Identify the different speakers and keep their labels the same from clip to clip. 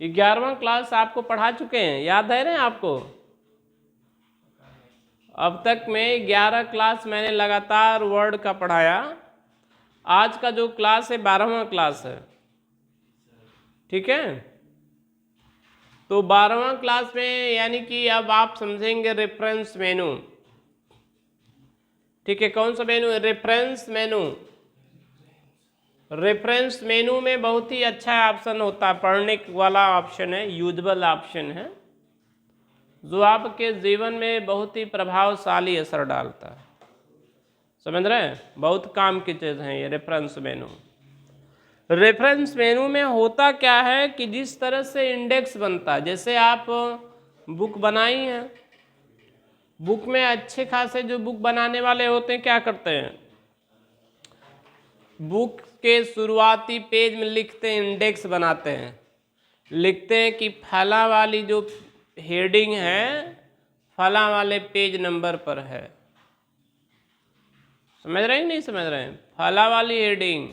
Speaker 1: 11वां class आपको पढ़ा चुके हैं, याद है ना आपको? अब तक में 11 क्लास मैंने लगातार वर्ड का पढ़ाया। आज का जो क्लास है 12वां क्लास है, ठीक है। तो 12वां क्लास में यानी कि अब आप समझेंगे रेफरेंस मेनू, ठीक है। कौन सा मेनू है? रेफरेंस मेनू। रेफरेंस मेनू में बहुत ही अच्छा ऑप्शन होता है, पढ़ने वाला ऑप्शन है, यूजेबल ऑप्शन है, जो आपके जीवन में बहुत ही प्रभावशाली असर डालता है। समझ रहे हैं? बहुत काम की चीज़ है ये रेफरेंस मेनू। रेफरेंस मेनू में होता क्या है कि जिस तरह से इंडेक्स बनता है, जैसे आप बुक बनाई हैं, बुक में अच्छे खासे जो बुक बनाने वाले होते हैं क्या करते हैं, बुक के शुरुआती पेज में लिखते हैं, इंडेक्स बनाते हैं, लिखते हैं कि फला वाली जो हेडिंग है फला वाले पेज नंबर पर है। समझ रहे हैं नहीं समझ रहे हैं? फला वाली हेडिंग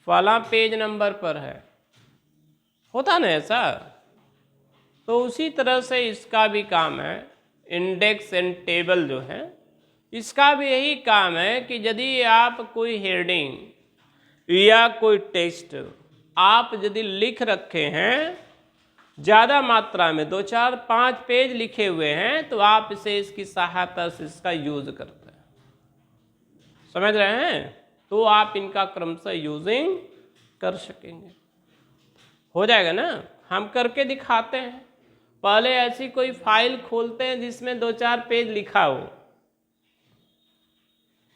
Speaker 1: फला पेज नंबर पर है, होता ना ऐसा? तो उसी तरह से इसका भी काम है, इंडेक्स एंड टेबल जो है इसका भी यही काम है कि यदि आप कोई हेडिंग या कोई टेक्स्ट आप यदि लिख रखे हैं ज़्यादा मात्रा में, 2 4 5 पेज लिखे हुए हैं, तो आप इसे इसकी सहायता से इसका यूज करते हैं। समझ रहे हैं? तो आप इनका क्रमशः यूजिंग कर सकेंगे। हो जाएगा ना? हम करके दिखाते हैं। पहले ऐसी कोई फाइल खोलते हैं जिसमें 2 4 पेज लिखा हो,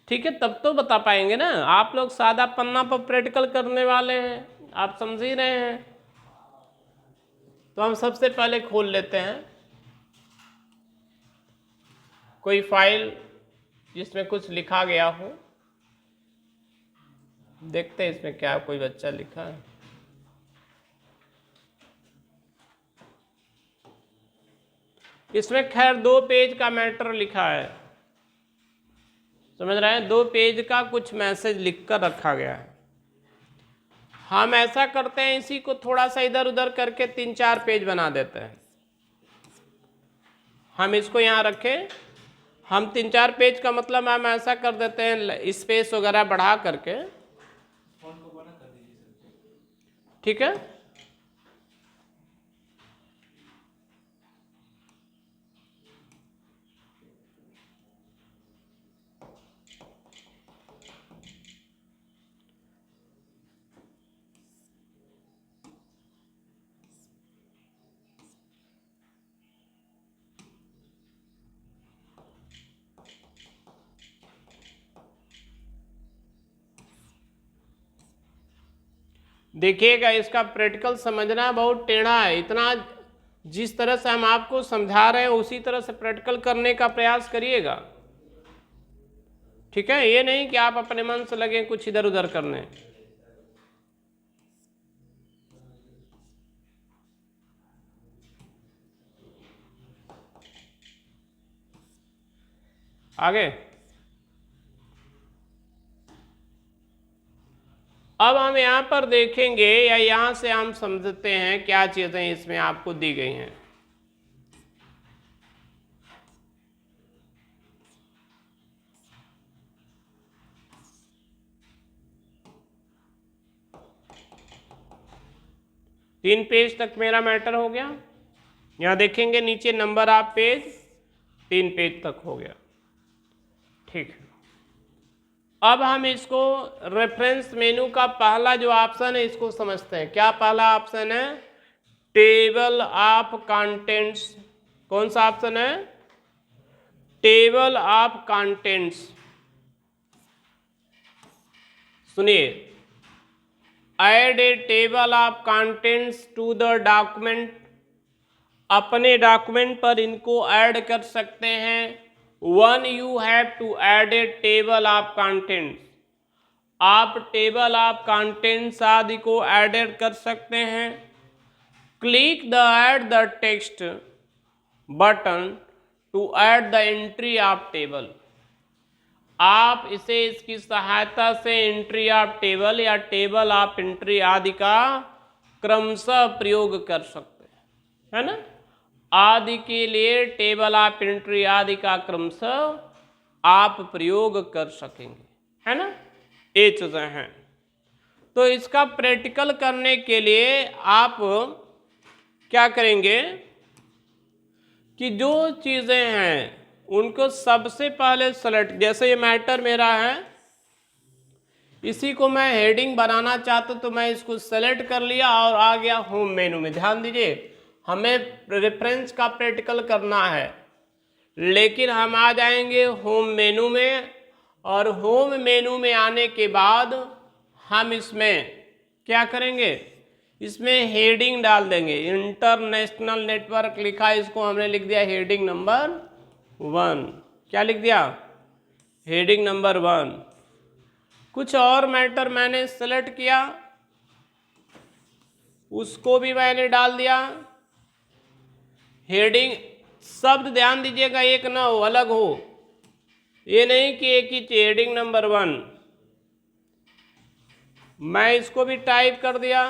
Speaker 1: ठीक है, तब तो बता पाएंगे ना। आप लोग सादा पन्ना पर प्रैक्टिकल करने वाले हैं, आप समझ ही रहे हैं। तो हम सबसे पहले खोल लेते हैं कोई फाइल जिसमें कुछ लिखा गया हो। देखते हैं इसमें क्या कोई बच्चा लिखा है। इसमें खैर 2 पेज का मैटर लिखा है, समझ रहे हैं? 2 पेज का कुछ मैसेज लिखकर रखा गया है। हम ऐसा करते हैं, इसी को थोड़ा सा इधर उधर करके 3 4 पेज बना देते हैं। हम इसको यहाँ रखें, हम 3 4 पेज का मतलब हम ऐसा कर देते हैं, स्पेस वगैरह बढ़ा करके, ठीक है। देखिएगा इसका प्रैक्टिकल समझना बहुत टेढ़ा है, इतना जिस तरह से हम आपको समझा रहे हैं उसी तरह से प्रैक्टिकल करने का प्रयास करिएगा, ठीक है। ये नहीं कि आप अपने मन से लगे कुछ इधर उधर करने। आगे अब हम यहाँ पर देखेंगे, या यहाँ से हम समझते हैं क्या चीजें इसमें आपको दी गई हैं। तीन पेज तक मेरा मैटर हो गया। यहाँ देखेंगे नीचे नंबर ऑफ पेज 3 पेज तक हो गया, ठीक है। अब हम इसको रेफरेंस मेनू का पहला जो ऑप्शन है इसको समझते हैं। क्या पहला ऑप्शन है? Table of contents. कौन सा ऑप्शन है? Table of contents. सुनिए, add a table of contents to the document. अपने डॉक्यूमेंट पर इनको ऐड कर सकते हैं। When you have to add a table of contents. आप टेबल ऑफ कंटेंट्स आदि को ऐड कर सकते हैं। Click the add the text button to add the entry of table. आप इसे इसकी सहायता से एंट्री ऑफ टेबल या टेबल ऑफ एंट्री आदि का क्रमशः प्रयोग कर सकते हैं, है ना। आदि के लिए टेबल ऑफ एंट्री आदि का क्रमशः आप प्रयोग कर सकेंगे, है ना। ये चीज़ें हैं। तो इसका प्रैक्टिकल करने के लिए आप क्या करेंगे कि जो चीज़ें हैं उनको सबसे पहले सेलेक्ट, जैसे ये मैटर मेरा है, इसी को मैं हेडिंग बनाना चाहता हूँ तो मैं इसको सेलेक्ट कर लिया और आ गया होम मेनू में। ध्यान दीजिए, हमें रेफरेंस का प्रैक्टिकल करना है, लेकिन हम आ जाएंगे होम मेनू में, और होम मेनू में आने के बाद हम इसमें क्या करेंगे, इसमें हेडिंग डाल देंगे। इंटरनेशनल नेटवर्क लिखा, इसको हमने लिख दिया हेडिंग नंबर 1। क्या लिख दिया, हेडिंग नंबर 1। कुछ और मैटर मैंने सेलेक्ट किया, उसको भी मैंने डाल दिया। हेडिंग शब्द ध्यान दीजिएगा एक ना हो, अलग हो, ये नहीं कि एक ही हेडिंग नंबर 1। मैं इसको भी टाइप कर दिया,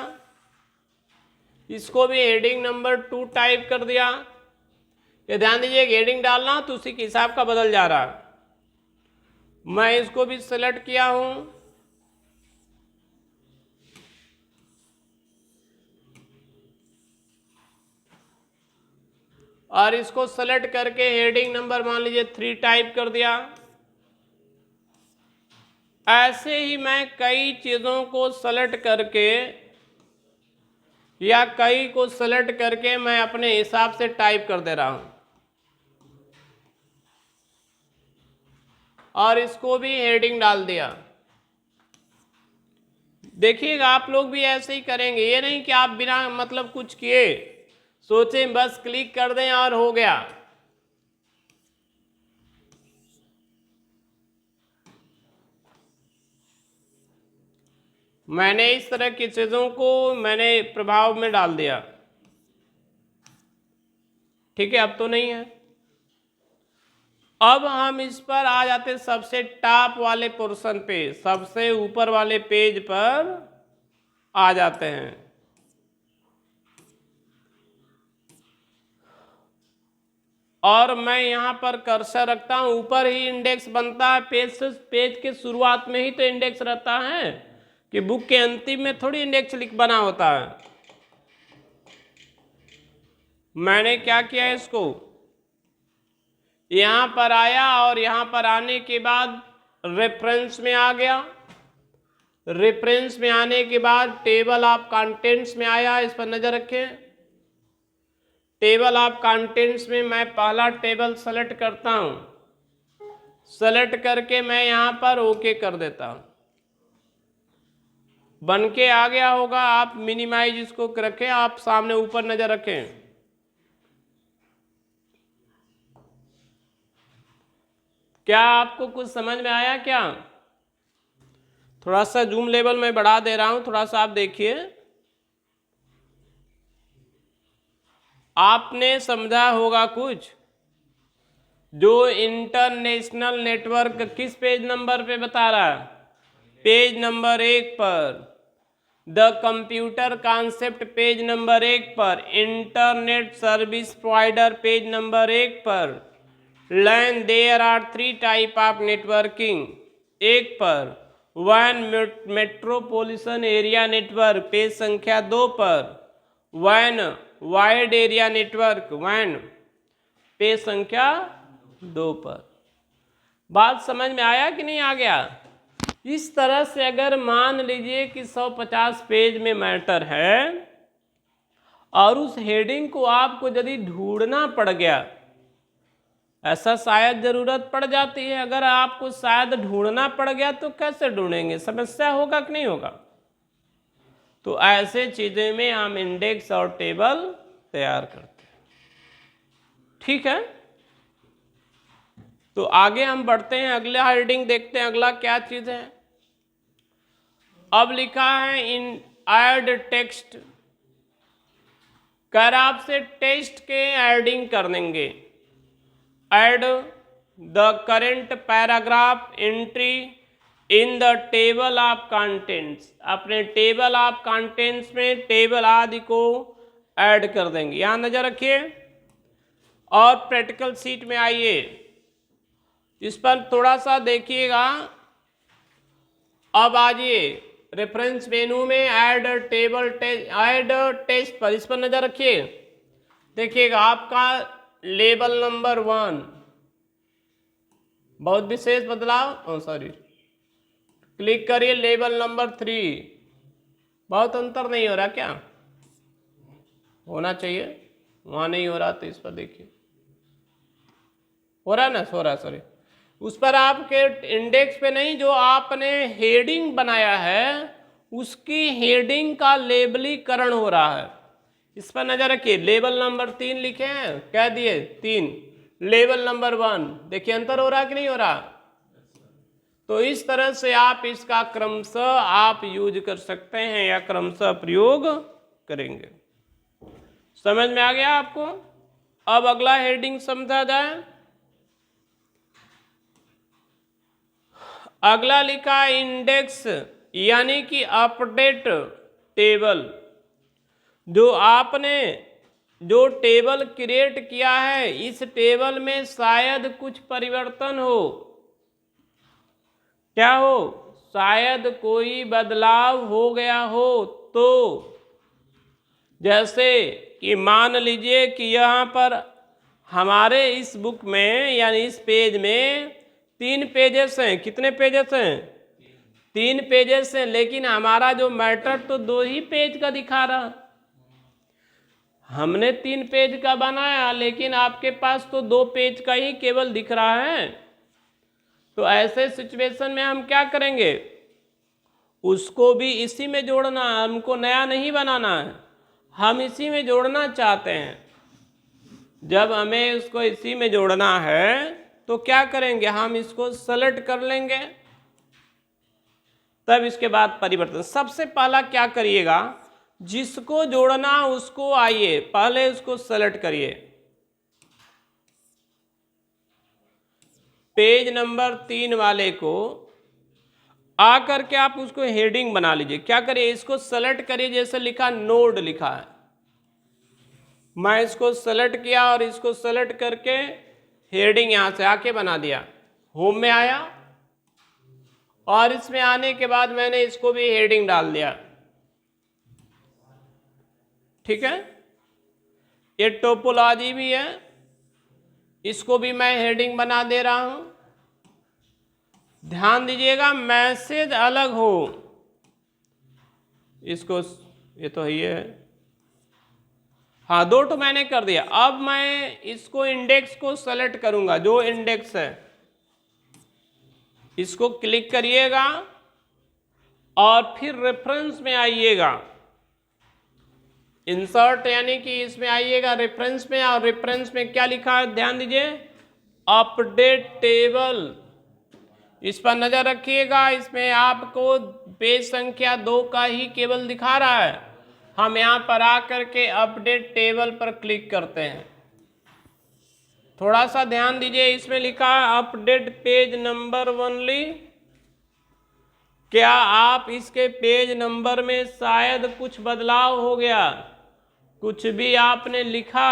Speaker 1: इसको भी हेडिंग नंबर 2 टाइप कर दिया। ये ध्यान दीजिए, हेडिंग डालना तो उसी के हिसाब का बदल जा रहा है। मैं इसको भी सेलेक्ट किया हूं, और इसको सेलेक्ट करके हेडिंग नंबर मान लीजिए 3 टाइप कर दिया। ऐसे ही मैं कई चीज़ों को सेलेक्ट करके या कई को सेलेक्ट करके मैं अपने हिसाब से टाइप कर दे रहा हूं, और इसको भी हेडिंग डाल दिया। देखिएगा आप लोग भी ऐसे ही करेंगे, ये नहीं कि आप बिना मतलब कुछ किए सोचें बस क्लिक कर दें और हो गया। मैंने इस तरह की चीज़ों को मैंने प्रभाव में डाल दिया, ठीक है। अब तो नहीं है। अब हम इस पर आ जाते सबसे टॉप वाले पोर्शन पे, सबसे ऊपर वाले पेज पर आ जाते हैं। और मैं यहाँ पर कर्सर रखता हूँ, ऊपर ही इंडेक्स बनता है। पेज के शुरुआत में ही तो इंडेक्स रहता है, कि बुक के अंतिम में थोड़ी इंडेक्स बना होता है। मैंने क्या किया, इसको यहाँ पर आया और यहाँ पर आने के बाद रेफरेंस में आ गया। रेफरेंस में आने के बाद टेबल ऑफ कंटेंट्स में आया, इस पर नजर रखें। टेबल ऑफ कंटेंट्स में मैं पहला टेबल सेलेक्ट करता हूँ, सेलेक्ट करके मैं यहाँ पर ओके कर देता हूँ। बन के आ गया होगा, आप मिनिमाइज इसको रखें, आप सामने ऊपर नजर रखें। क्या आपको कुछ समझ में आया क्या? थोड़ा सा जूम लेवल में बढ़ा दे रहा हूं, थोड़ा सा आप देखिए। आपने समझा होगा कुछ। जो इंटरनेशनल नेटवर्क किस पेज नंबर पे बता रहा है? पेज नंबर 1 पर। The computer concept page number 1 पर। Internet service provider page number 1 पर। LAN there are 3 type of networking 1 पर। One metropolitan area network page संख्या 2 पर। वन वाइड एरिया नेटवर्क वैन पेज संख्या 2 पर। बात समझ में आया कि नहीं आ गया? इस तरह से अगर मान लीजिए कि 150 पेज में मैटर है और उस हेडिंग को आपको यदि ढूंढना पड़ गया, ऐसा शायद जरूरत पड़ जाती है, अगर आपको शायद ढूंढना पड़ गया तो कैसे ढूंढेंगे? समस्या होगा कि नहीं होगा? तो ऐसे चीजें में हम इंडेक्स और टेबल तैयार करते हैं, ठीक है। तो आगे हम बढ़ते हैं, अगला हेडिंग देखते हैं, अगला क्या चीज है। अब लिखा है इन ऐड टेक्स्ट, कर आपसे टेक्स्ट के एडिंग कर देंगे। Add the current paragraph entry in the table of contents, अपने टेबल ऑफ कंटेंट्स में टेबल आदि को ऐड कर देंगे। यहाँ नजर रखिए और प्रैक्टिकल सीट में आइए, इस पर थोड़ा सा देखिएगा। अब आइए रेफरेंस मेनू में ऐड टेबल ऐड टेस्ट पर, इस पर नजर रखिए। देखिएगा आपका लेबल नंबर 1 बहुत विशेष बदलाव, सॉरी, क्लिक करिए लेबल नंबर 3, बहुत अंतर नहीं हो रहा, क्या होना चाहिए, वहां नहीं हो रहा तो इस पर देखिए, हो रहा ना, हो रहा, सॉरी, उस पर आपके इंडेक्स पे नहीं, जो आपने हेडिंग बनाया है उसकी हेडिंग का लेबलीकरण हो रहा है। इस पर नजर रखिए, लेबल नंबर 3 लिखे हैं, कह दिए 3, लेबल नंबर 1, देखिए अंतर हो रहा कि नहीं हो रहा। तो इस तरह से आप इसका क्रमशः आप यूज कर सकते हैं या क्रमशः प्रयोग करेंगे। समझ में आ गया आपको? अब अगला हेडिंग समझा जाए। अगला लिखा इंडेक्स यानी कि अपडेट टेबल। जो आपने जो टेबल क्रिएट किया है, इस टेबल में शायद कुछ परिवर्तन हो, क्या हो, शायद कोई बदलाव हो गया हो। तो जैसे कि मान लीजिए कि यहाँ पर हमारे इस बुक में यानी इस पेज में 3 पेजेस हैं, कितने पेजेस हैं, 3 पेजेस हैं, लेकिन हमारा जो मैटर तो 2 ही पेज का दिखा रहा। हमने 3 पेज का बनाया लेकिन आपके पास तो 2 पेज का ही केवल दिख रहा है। तो ऐसे सिचुएशन में हम क्या करेंगे, उसको भी इसी में जोड़ना है, हमको नया नहीं बनाना है, हम इसी में जोड़ना चाहते हैं। जब हमें उसको इसी में जोड़ना है तो क्या करेंगे, हम इसको सेलेक्ट कर लेंगे, तब इसके बाद परिवर्तन। सबसे पहला क्या करिएगा, जिसको जोड़ना उसको आइए पहले उसको सेलेक्ट करिए। पेज नंबर 3 वाले को आकर के आप उसको हेडिंग बना लीजिए। क्या करिए, इसको सेलेक्ट करिए, जैसे लिखा नोड लिखा है, मैं इसको सेलेक्ट किया और इसको सेलेक्ट करके हेडिंग यहां से आके बना दिया। होम में आया और इसमें आने के बाद मैंने इसको भी हेडिंग डाल दिया। ठीक है, ये टोपोलॉजी भी है, इसको भी मैं हेडिंग बना दे रहा हूं। ध्यान दीजिएगा मैसेज अलग हो, इसको ये तो ये है, हाँ 2 तो मैंने कर दिया। अब मैं इसको इंडेक्स को सेलेक्ट करूंगा, जो इंडेक्स है इसको क्लिक करिएगा और फिर रेफरेंस में आइएगा, इंसर्ट यानी कि इसमें आइएगा रेफरेंस में, और रेफरेंस में क्या लिखा है ध्यान दीजिए, अपडेट टेबल। इस पर नजर रखिएगा, इसमें आपको पेज संख्या 2 का ही केवल दिखा रहा है। हम यहां पर आकर के अपडेट टेबल पर क्लिक करते हैं। थोड़ा सा ध्यान दीजिए, इसमें लिखा है अपडेट पेज नंबर ओनली। क्या आप इसके पेज नंबर में शायद कुछ बदलाव हो गया, कुछ भी आपने लिखा,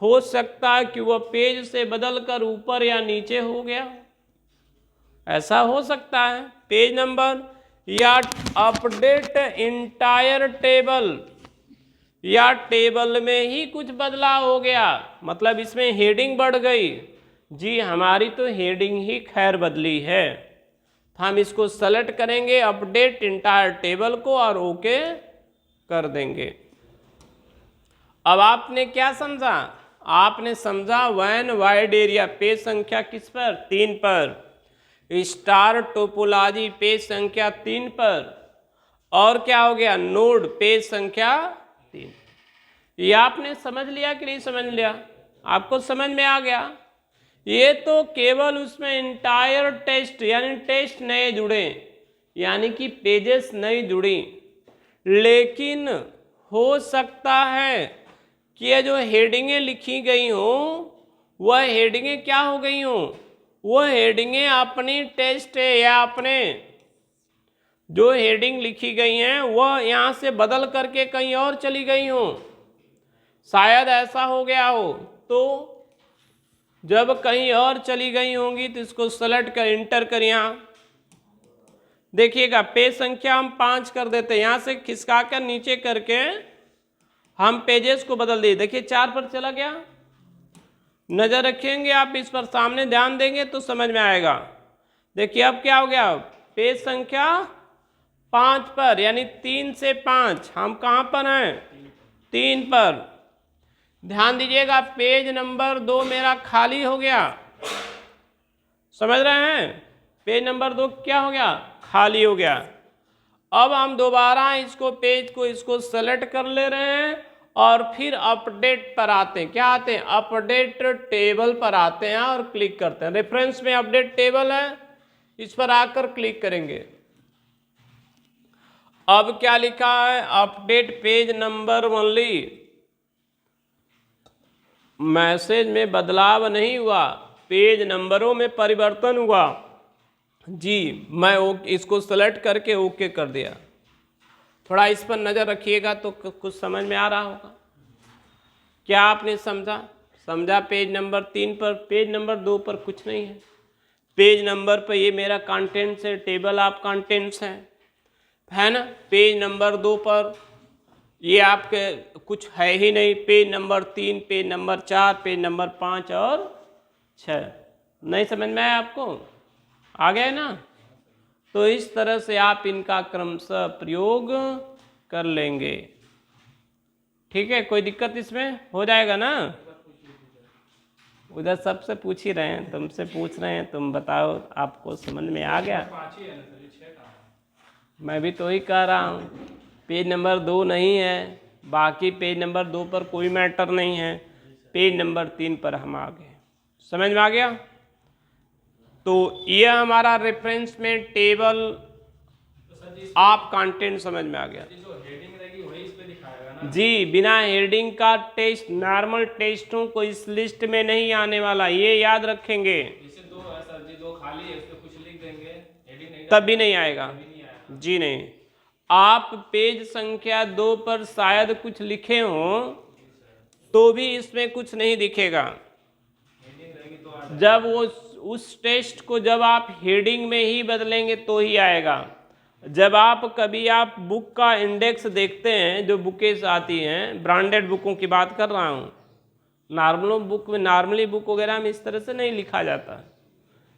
Speaker 1: हो सकता है कि वह पेज से बदलकर ऊपर या नीचे हो गया, ऐसा हो सकता है। पेज नंबर या अपडेट इंटायर टेबल, या टेबल में ही कुछ बदलाव हो गया, मतलब इसमें हेडिंग बढ़ गई। जी हमारी तो हेडिंग ही खैर बदली है। हम इसको सेलेक्ट करेंगे अपडेट इंटायर टेबल को और ओके कर देंगे। अब आपने क्या समझा, आपने समझा वैन वाइड एरिया पेज संख्या किस पर, 3 पर, स्टार टोपोलॉजी पेज संख्या 3 पर, और क्या हो गया नोड पेज संख्या 3। ये आपने समझ लिया कि नहीं समझ लिया, आपको समझ में आ गया। ये तो केवल उसमें इंटायर टेक्स्ट यानी टेक्स्ट नए जुड़े, यानी कि पेजेस नई जुड़ी, लेकिन हो सकता है कि ये जो हेडिंगें लिखी गई हों वह हेडिंगें क्या हो गई हों, वो हेडिंगें अपनी टेस्ट है या अपने जो हेडिंग लिखी गई हैं वह यहाँ से बदल करके कहीं और चली गई हो, शायद ऐसा हो गया हो। तो जब कहीं और चली गई होंगी तो इसको सेलेक्ट कर इंटर कर यहाँ देखिएगा पेज संख्या हम 5 कर देते हैं, यहाँ से खिसका कर नीचे करके हम पेजेस को बदल दिए। देखिए 4 पर चला गया। नजर रखेंगे आप इस पर, सामने ध्यान देंगे तो समझ में आएगा। देखिए अब क्या हो गया, पेज संख्या 5 पर, यानी 3 से 5 हम कहाँ पर हैं, 3 पर। ध्यान दीजिएगा पेज नंबर 2 मेरा खाली हो गया, समझ रहे हैं, पेज नंबर 2 क्या हो गया, खाली हो गया। अब हम दोबारा इसको पेज को इसको सेलेक्ट कर ले रहे हैं और फिर अपडेट पर आते हैं। क्या आते हैं, अपडेट टेबल पर आते हैं और क्लिक करते हैं। रेफरेंस में अपडेट टेबल है, इस पर आकर क्लिक करेंगे। अब क्या लिखा है, update page number only, message में बदलाव नहीं हुआ, पेज नंबरों में परिवर्तन हुआ जी। मैं इसको सेलेक्ट करके ओके कर दिया। थोड़ा इस पर नज़र रखिएगा तो कुछ समझ में आ रहा होगा। क्या आपने समझा पेज नंबर 3 पर, पेज नंबर 2 पर कुछ नहीं है। पेज नंबर पर ये मेरा कंटेंट्स है, टेबल ऑफ कंटेंट्स है ना। पेज नंबर 2 पर ये आपके कुछ है ही नहीं। Page number 3, page number 4, page number 5 और 6। नहीं समझ में आया आपको, आ गए ना। तो इस तरह से आप इनका क्रमशः प्रयोग कर लेंगे, ठीक है। कोई दिक्कत इसमें हो जाएगा ना। उधर सबसे पूछ ही रहे हैं, तुमसे पूछ रहे हैं, तुम बताओ आपको समझ में आ गया। मैं भी तो ही कह रहा हूँ, पेज नंबर 2 नहीं है, बाकी पेज नंबर 2 पर कोई मैटर नहीं है, पेज नंबर 3 पर हम आ गए। समझ में आ गया। तो यह हमारा रेफरेंस में टेबल आप कंटेंट समझ में आ गया जी। बिना हेडिंग का टेस्ट, नॉर्मल टेस्टों को इस लिस्ट में नहीं आने वाला, ये याद रखेंगे।
Speaker 2: दो खाली है, उसमें कुछ लिख देंगे, हेडिंग नहीं,
Speaker 1: तब भी नहीं आएगा जी। नहीं, आप पेज संख्या 2 पर शायद कुछ लिखे हों तो भी इसमें कुछ नहीं दिखेगा। जब वो उस टेस्ट को जब आप हेडिंग में ही बदलेंगे तो ही आएगा। जब आप कभी आप बुक का इंडेक्स देखते हैं, जो बुकें आती हैं, ब्रांडेड बुकों की बात कर रहा हूँ, नॉर्मली बुक वगैरह में इस तरह से नहीं लिखा जाता।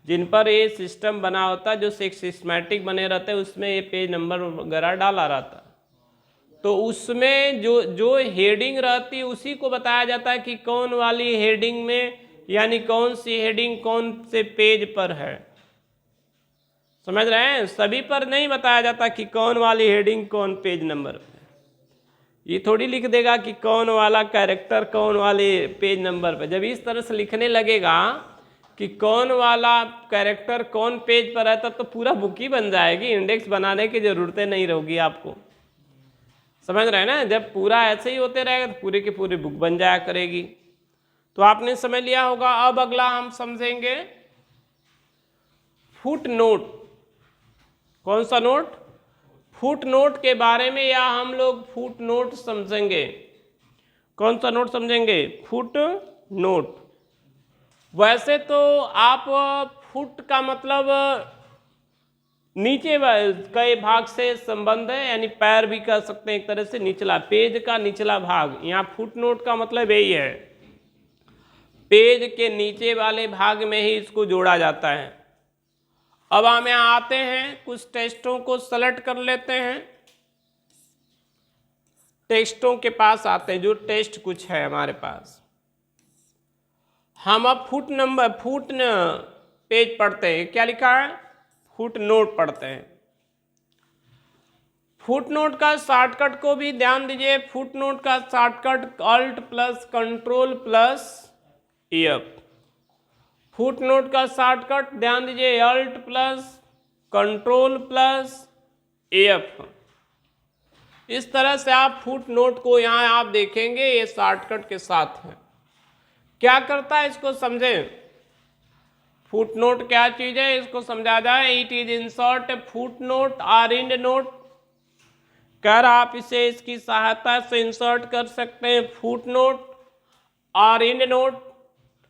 Speaker 1: जिन पर ये सिस्टम बना होता है, जो सिस्टमैटिक बने रहते हैं, उसमें ये पेज नंबर वगैरह डाला रहता है। तो उसमें जो हेडिंग रहती है उसी को बताया जाता है कि कौन वाली हेडिंग में, यानी कौन सी हेडिंग कौन से पेज पर है। समझ रहे हैं, सभी पर नहीं बताया जाता कि कौन वाली हेडिंग कौन पेज नंबर पे। ये थोड़ी लिख देगा कि कौन वाला कैरेक्टर कौन वाले पेज नंबर पे। जब इस तरह से लिखने लगेगा कि कौन वाला कैरेक्टर कौन पेज पर है, तब तो पूरा बुक ही बन जाएगी, इंडेक्स बनाने की जरूरतें नहीं रहेगी आपको। समझ रहे हैं ना। जब पूरा ऐसे ही होते रहेगा तो पूरे की पूरी बुक बन जाया करेगी। तो आपने समझ लिया होगा। अब अगला हम समझेंगे फुट नोट। कौन सा नोट, फुट नोट के बारे में, या हम लोग फुट नोट समझेंगे। कौन सा नोट समझेंगे, फुट नोट। वैसे तो आप फुट का मतलब नीचे के भाग से संबंध है, यानी पैर भी कह सकते हैं एक तरह से, निचला पेज का निचला भाग। यहाँ फुट नोट का मतलब यही है, पेज के नीचे वाले भाग में ही इसको जोड़ा जाता है। अब हम यहाँ आते हैं, कुछ टेक्स्टों को सेलेक्ट कर लेते हैं, टेक्स्टों के पास आते हैं, जो टेक्स्ट कुछ है हमारे पास। हम अब फुट पेज पढ़ते हैं। क्या लिखा है, फुट नोट पढ़ते हैं। फुट नोट का शॉर्टकट को भी ध्यान दीजिए। फुट नोट का shortcut Alt plus Ctrl plus F। Foot note का शॉर्टकट ध्यान दीजिए, Alt plus Ctrl plus F। इस तरह से आप फुट नोट को यहाँ आप देखेंगे, ये शॉर्टकट के साथ है। क्या करता है इसको समझें। फुट नोट क्या चीज है, इसको समझा जाए। It is insert A foot note और इंड नोट। कर आप इसे इसकी सहायता से इंसर्ट कर सकते हैं, फुट नोट और इंड नोट।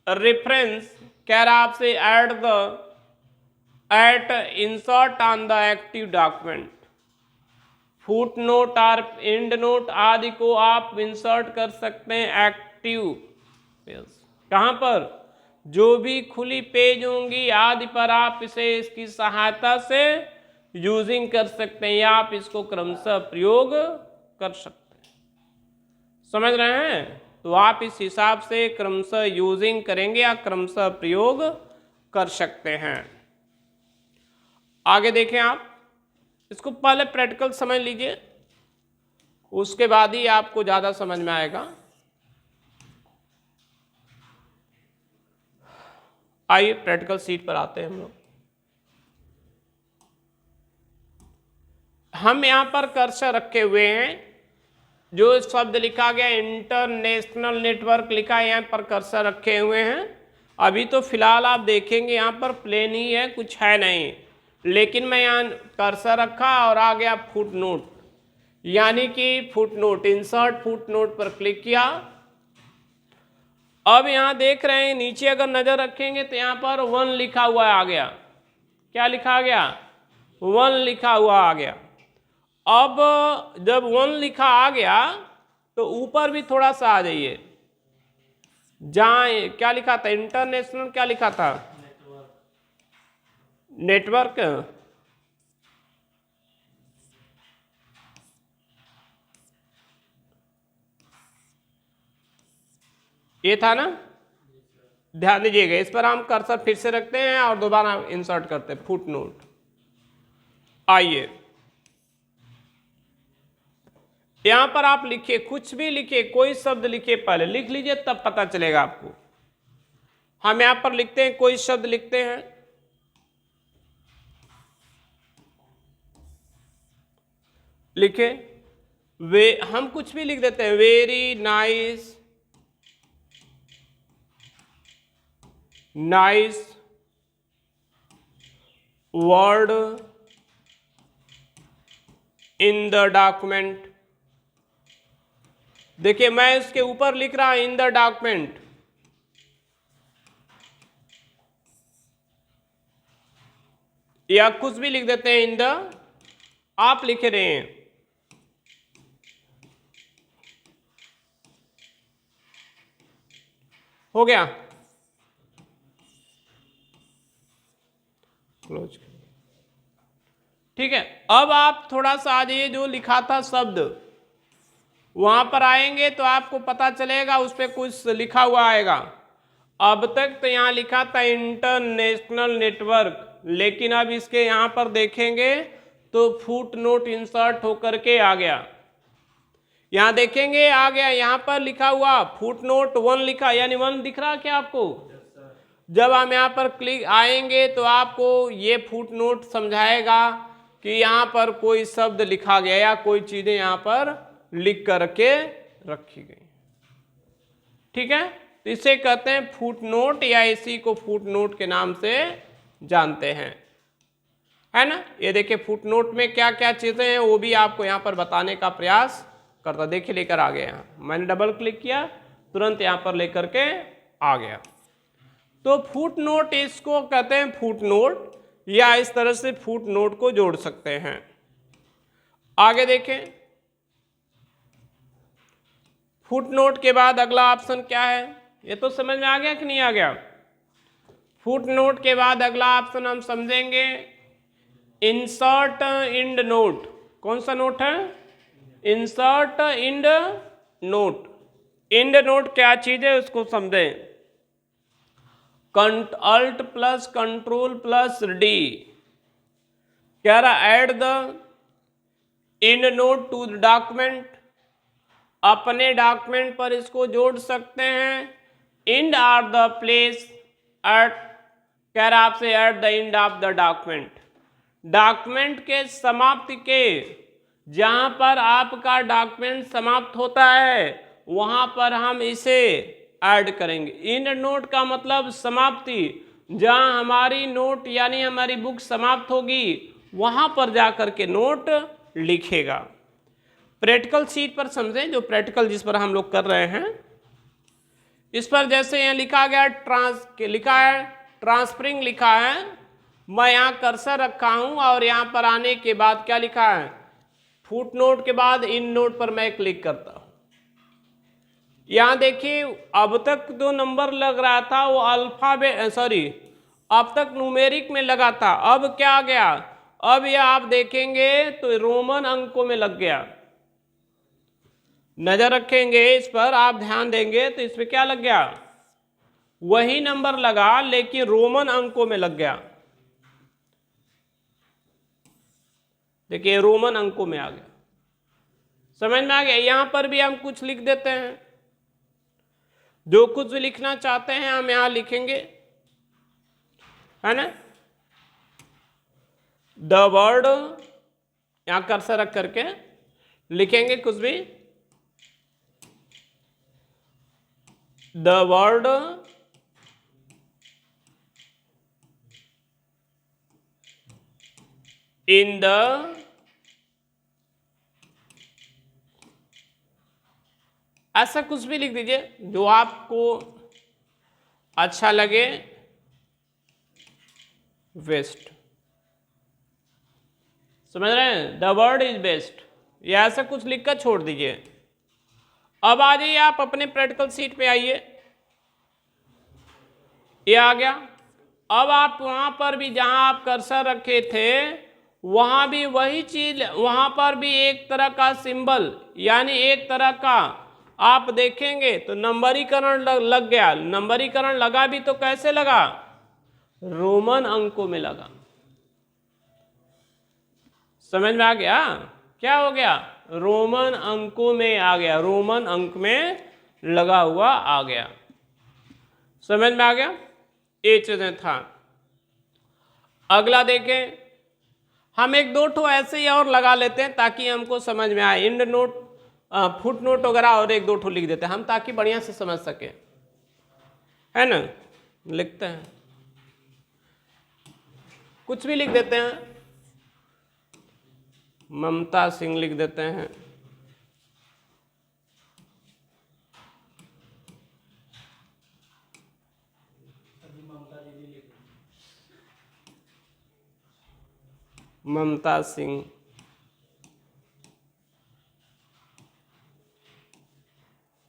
Speaker 1: रेफरेंस कह रहा आपसे at insert on the active document. Foot note और एंड नोट आदि को आप इंसर्ट कर सकते हैं एक्टिव पेज। कहाँ पर, जो भी खुली पेज होंगी आदि पर आप इसे इसकी सहायता से यूजिंग कर सकते हैं या आप इसको क्रमशः प्रयोग कर सकते हैं। समझ रहे हैं? तो आप इस हिसाब से क्रमशः यूजिंग करेंगे या क्रमशः प्रयोग कर सकते हैं। आगे देखें आप, इसको पहले प्रैक्टिकल समझ लीजिए, उसके बाद ही आपको ज़्यादा समझ में आएगा। आइए प्रैक्टिकल सीट पर आते हैं हम लोग। हम यहाँ पर कर्सर रखे हुए हैं, जो शब्द लिखा गया इंटरनेशनल नेटवर्क लिखा है, यहाँ पर कर्सर रखे हुए हैं। अभी तो फिलहाल आप देखेंगे यहाँ पर प्लेन ही है, कुछ है नहीं, लेकिन मैं यहाँ कर्सर रखा और आ गया फुट नोट, यानी कि foot note, insert foot note पर क्लिक किया। अब यहाँ देख रहे हैं नीचे अगर नजर रखेंगे तो यहाँ पर 1 लिखा हुआ आ गया। क्या लिखा गया? 1 लिखा हुआ आ गया। अब जब 1 लिखा आ गया तो ऊपर भी थोड़ा सा आ जाइए, जहाँ क्या लिखा था, इंटरनेशनल क्या लिखा था, नेटवर्क। ये था ना, ध्यान दीजिएगा। इस पर हम कर्सर फिर से रखते हैं और दोबारा इंसर्ट करते हैं फुट नोट। आइए यहां पर आप लिखिए, कुछ भी लिखिए, कोई शब्द लिखिए, पहले लिख लीजिए तब पता चलेगा आपको। हम यहां पर लिखते हैं, कोई शब्द लिखते हैं, लिखे वे, हम कुछ भी लिख देते हैं, very nice, nice word in the document. देखिए मैं इसके ऊपर लिख रहा इन द डॉक्यूमेंट, या कुछ भी लिख देते हैं इन द, आप लिख रहे हैं। हो गया, क्लोज। ठीक है, अब आप थोड़ा सा आ जाइए, जो लिखा था शब्द वहां पर आएंगे तो आपको पता चलेगा, उस पर कुछ लिखा हुआ आएगा। अब तक तो यहाँ लिखा था इंटरनेशनल नेटवर्क, लेकिन अब इसके यहाँ पर देखेंगे तो फुट नोट इंसर्ट होकर के आ गया। यहाँ देखेंगे आ गया, यहाँ पर लिखा हुआ फुट नोट 1 लिखा, यानी 1 दिख रहा क्या आपको? जब हम यहाँ पर क्लिक आएंगे तो आपको ये फुट नोट समझाएगा कि यहाँ पर कोई शब्द लिखा गया या कोई चीजें यहाँ पर लिख करके रखी गई। ठीक है, तो इसे कहते हैं फुट नोट, या इसी को फुट नोट के नाम से जानते हैं, है ना। ये देखिए फुट नोट में क्या क्या चीजें हैं वो भी आपको यहाँ पर बताने का प्रयास करता। देखिए लेकर आ गया, यहाँ मैंने डबल क्लिक किया, तुरंत यहाँ पर लेकर के आ गया। तो फुट नोट, इसको कहते हैं फुट नोट, या इस तरह से फुट नोट को जोड़ सकते हैं। आगे देखें, फुट नोट के बाद अगला ऑप्शन क्या है, ये तो समझ में आ गया कि नहीं आ गया? फुट नोट के बाद अगला ऑप्शन हम समझेंगे इंसर्ट इंड नोट। कौन सा नोट है? Insert end note. End note क्या चीज है उसको समझें। Alt plus control plus D कह रहा add the end note to the document. अपने डॉक्यूमेंट पर इसको जोड़ सकते हैं। End are the place at, कह रहा आपसे at the end of the document. Document के समाप्ति के, जहां पर आपका डॉक्यूमेंट समाप्त होता है वहां पर हम इसे ऐड करेंगे। इंड नोट का मतलब समाप्ति, जहां हमारी नोट यानी हमारी बुक समाप्त होगी वहां पर जाकर के नोट लिखेगा। प्रैक्टिकल शीट पर समझें, जो प्रैक्टिकल जिस पर हम लोग कर रहे हैं, इस पर जैसे यहाँ लिखा गया लिखा है ट्रांसफरिंग लिखा है, मैं यहाँ कर्सर रखा हूं और यहाँ पर आने के बाद क्या लिखा है, फुट नोट के बाद इन नोट पर मैं क्लिक करता हूं। यहाँ देखिए अब तक जो नंबर लग रहा था वो अब तक न्यूमेरिक में लगा था, अब क्या आ गया, अब यह आप देखेंगे तो रोमन अंकों में लग गया। नजर रखेंगे इस पर, आप ध्यान देंगे तो इसमें क्या लग गया, वही नंबर लगा लेकिन रोमन अंकों में लग गया। देखिए रोमन अंकों में आ गया, समझ में आ गया। यहां पर भी हम कुछ लिख देते हैं, जो कुछ भी लिखना चाहते हैं हम यहां लिखेंगे, है ना। द वर्ड यहां कर्सर रख करके लिखेंगे कुछ भी, द वर्ड इन द ऐसा कुछ भी लिख दीजिए जो आपको अच्छा लगे, वेस्ट, समझ रहे हैं, द वर्ड इज बेस्ट, या ऐसा कुछ लिखकर छोड़ दीजिए। अब आ जाइए आप अपने प्रैक्टिकल शीट पे आइए, ये आ गया। अब आप वहां पर भी जहां आप कर्सर रखे थे वहां भी वही चीज, वहां पर भी एक तरह का सिंबल यानी एक तरह का आप देखेंगे तो नंबरीकरण लग गया। नंबरीकरण लगा भी तो कैसे लगा, रोमन अंकों में लगा। समझ में आ गया, क्या हो गया, रोमन अंकों में आ गया, रोमन अंक में लगा हुआ आ गया। समझ में आ गया, ये चीजें था। अगला देखें, हम एक दो ठो ऐसे ही और लगा लेते हैं ताकि हमको समझ में आए। इंड नोट, फुट नोट वगैरह और एक दो ठो लिख देते हैं हम ताकि बढ़िया से समझ सके, है ना। लिखते हैं, कुछ भी लिख देते हैं, ममता सिंह लिख देते हैं, ममता सिंह,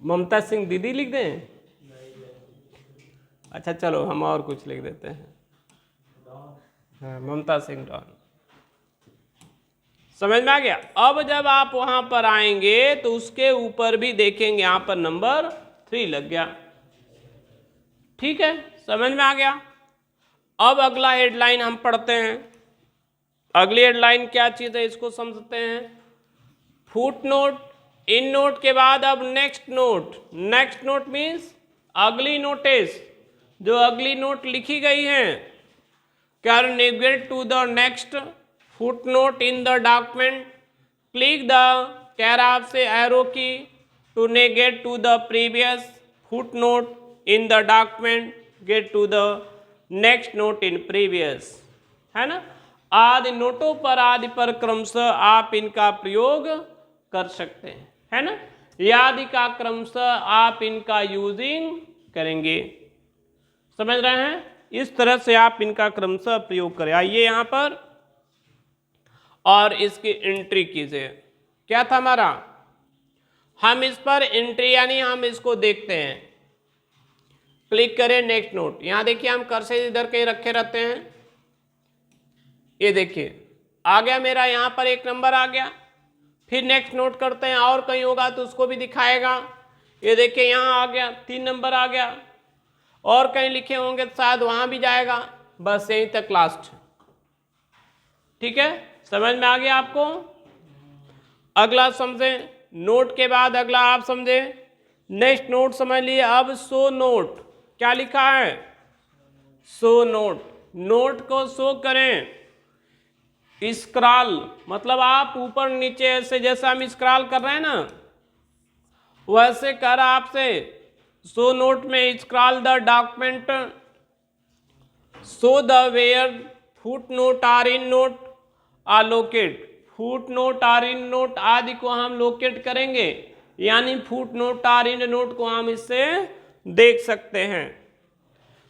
Speaker 1: ममता सिंह दीदी लिख दें, अच्छा चलो हम और कुछ लिख देते हैं, हाँ ममता सिंह डॉन। समझ में आ गया। अब जब आप वहां पर आएंगे तो उसके ऊपर भी देखेंगे यहां पर नंबर 3 लग गया, ठीक है, समझ में आ गया। अब अगला हेडलाइन हम पढ़ते हैं। अगली हेडलाइन क्या चीज है इसको समझते हैं। फुट नोट, इन नोट के बाद अब next note. Next note means अगली नोटिस, जो अगली नोट लिखी गई है, can navigate to the next footnote in the document, click the कैराफ से एरो की to negate to the previous footnote in the document, get to the next note in previous, है ना। आदि नोटों पर आदि पर क्रमशः आप इनका प्रयोग कर सकते हैं, है ना। आदि का क्रमशः आप इनका यूजिंग करेंगे, समझ रहे हैं। इस तरह से आप इनका क्रमशः प्रयोग करें। आइए यहाँ पर और इसकी एंट्री कीजिए। क्या था हमारा, हम इस पर एंट्री यानी हम इसको देखते हैं। क्लिक करें नेक्स्ट नोट, यहां देखिए हम कर्सर इधर कहीं रखे रहते हैं, ये देखिए आ गया मेरा, यहां पर एक नंबर आ गया। फिर नेक्स्ट नोट करते हैं, और कहीं होगा तो उसको भी दिखाएगा। ये देखिए यहां आ गया, 3 नंबर आ गया, और कहीं लिखे होंगे तो शायद वहां भी जाएगा। बस यहीं तक लास्ट, ठीक है, समझ में आ गया आपको। अगला समझें, नोट के बाद अगला आप समझें, नेक्स्ट नोट समझ लिए। अब शो नोट, क्या लिखा है, शो नोट, नोट को शो करें। स्क्रॉल मतलब आप ऊपर नीचे ऐसे, जैसा हम स्क्रॉल कर रहे हैं ना वैसे कर आपसे। शो नोट में scroll the document, so the where foot note are in note are locate, foot note are in note आदि को हम लोकेट करेंगे, यानी foot note are in note को हम इससे देख सकते हैं।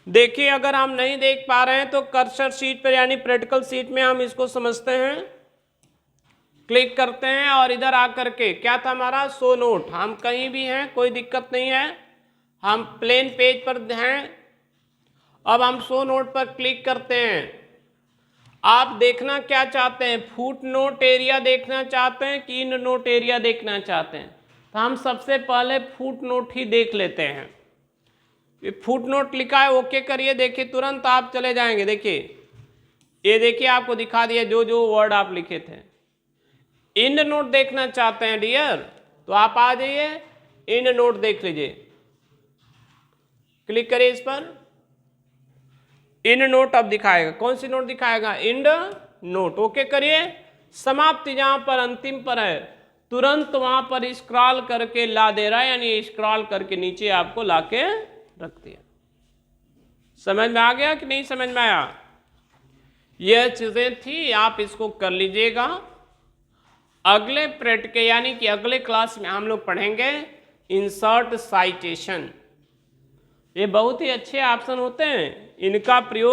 Speaker 1: देखिए अगर हम नहीं देख पा रहे हैं तो कर्सर शीट पर यानी प्रैक्टिकल शीट में हम इसको समझते हैं, क्लिक करते हैं और इधर आकर के क्या था हमारा शो नोट, हम कहीं भी हैं कोई दिक्कत नहीं है, हम प्लेन पेज पर हैं। अब हम शो नोट पर क्लिक करते हैं। आप देखना क्या चाहते हैं, फुट नोट एरिया देखना चाहते हैं कि इन नोट एरिया देखना चाहते हैं, तो हम सबसे पहले फुट नोट ही देख लेते हैं। फुट नोट लिखा है, ओके करिए, देखिए तुरंत आप चले जाएंगे। देखिए ये देखिए आपको दिखा दिया जो जो वर्ड आप लिखे थे। इंड नोट देखना चाहते हैं डियर, तो आप आ जाइए इंड नोट देख लीजिए, क्लिक करिए इस पर। इंड नोट अब दिखाएगा, कौन सी नोट दिखाएगा, इंड नोट, ओके करिए। समाप्ति जहां पर अंतिम पर है तुरंत वहां पर स्क्रॉल करके ला दे रहा है, यानी स्क्रॉल करके नीचे आपको लाके रख दिया। समझ में आ गया कि नहीं समझ में आया? यह चीजें थी, आप इसको कर लीजिएगा। अगले पीरियड के यानी कि अगले क्लास में हम लोग पढ़ेंगे इंसर्ट साइटेशन। ये बहुत ही अच्छे ऑप्शन होते हैं, इनका प्रयोग